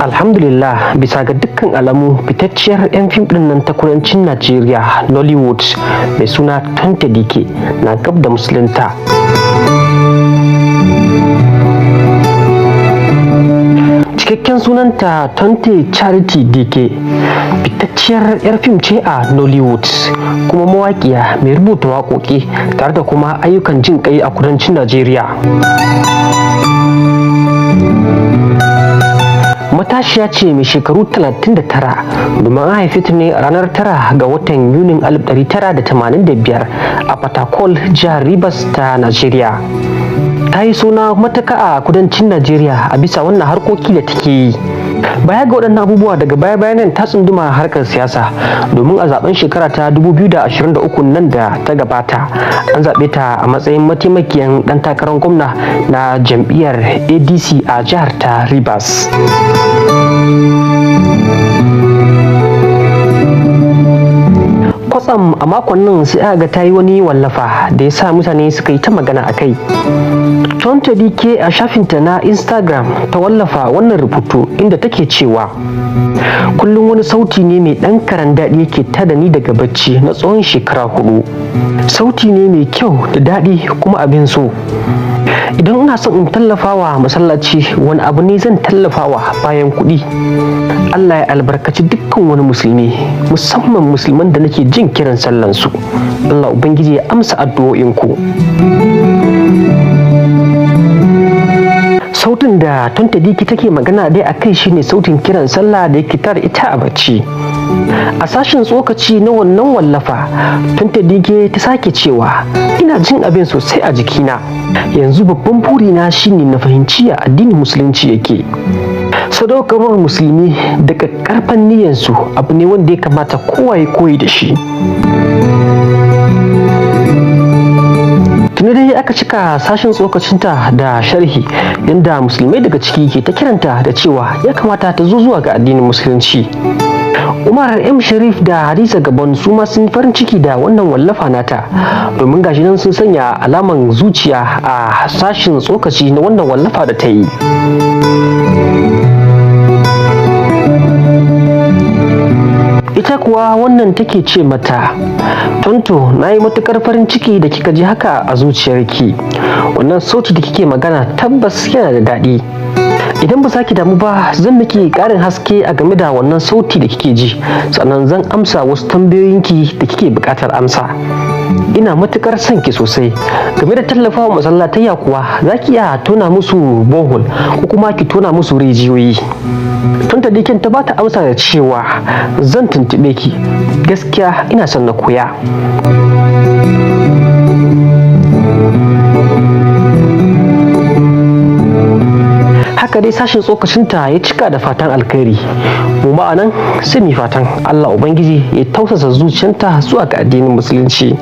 Alhamdulillah, bisa ga dukkan alamu fitacciyar 'yan fim ɗin nan ta kudancin Najeriya Nollywood mai suna Tonte Dike na gab da musulunta. Cikakken sunanta Tonte Charity Dike, fitacciyar 'yar fim ce a Nollywood kuma mawaƙiya mai rubuta waƙoƙi tare da kuma ayyukan jin ƙai a kudancin Najeriya. Matashiya ce mai shekaru 39 domin an haife ta ne a ranar 9 ga watan Yunin 1985 a Fatakwal, jihar Rivers ta Najeriya. Ta yi suna matuka a kudancin Najeriya a bisa wannan harkoki da take yi. Baya ga waɗannan abubuwa, daga baya-bayan nan ta tsunduma harkar siyasa domin a zaben shekara ta 2023 nan da ta gabata an zaɓe ta a matsayin mataimakiyan ɗan takarar gwamna na jam'iyyar ADC a jihar ta Rivers. Kwatsam a makon nan sai aka ga ta yi wani wallafa da ya sa mutane suka yi ta magana a kai. Tonte Dike a shafinta na Instagram ta wallafa wannan rubutu inda take cewa kullum wani sauti ne mai ɗan karan daɗi yake tada ni daga bacci na tsawon shekara 4. Sauti ne mai kyau da daɗi kuma abin so. Idan ina son in tallafawa masallaci, wani abu ne zan tallafawa bayan kuɗi. Allah ya albarkaci dukkan wani musulmi, musamman musulman da nake jin kiran sallansu. Allah Ubangiji ya amsa addu'o'inku. Sautin da Tonte Dike take magana dai a kai shine sautin kiran sallah da yake tare ita a bacci. A sashen tsokaci na wannan wallafa, Tonte Dike ta sake cewa, ina jin abin sosai a jikina. Yanzu babban burina shine na fahimci ya addinin musulunci yake. Sadaukarwar musulmi daga karfan niyyarsu abu ne wanda ya kamata kowa ya koyi da shi. Tuni dai aka cika sashen tsokacinta da sharhi inda musulmai daga ciki ke ta kiranta da cewa ya kamata ta zo zuwa ga addinin musulunci. Umar M. Sharif da Hadiza Gabon su ma sun farin ciki da wannan wallafa nata domin gashi nan sun sanya alaman zuciya a sashen tsokaci na wannan wallafa da ta yi. Ita kuwa wannan take ce mata, Tonto, na yi matuƙar farin ciki da kika ji haka a zuciyarki. Wannan sauti da kike magana tabbas yana da daɗi. Idan ba za ki damu ba, zan miki ƙarin haske a game da wannan sauti da kike ji, sannan zan amsa wasu tambayoyinki da kike buƙatar amsa. Ina matuƙar son ki sosai. Game da tallafawa masallatayya kuwa, za ki iya tona musu bohol ko kuma ki tona musu rijiyoyi. Tonte Dike ta bata amsa da cewa zan tuntuɓe ki, gaskiya ina son na koya. Haka dai sashen tsokacinta ya cika da fatan alkhairi. Mu ma'anan sai mu fatan Allah Ubangiji ya tausasa zuciyarta zuwa ga addinin musulunci.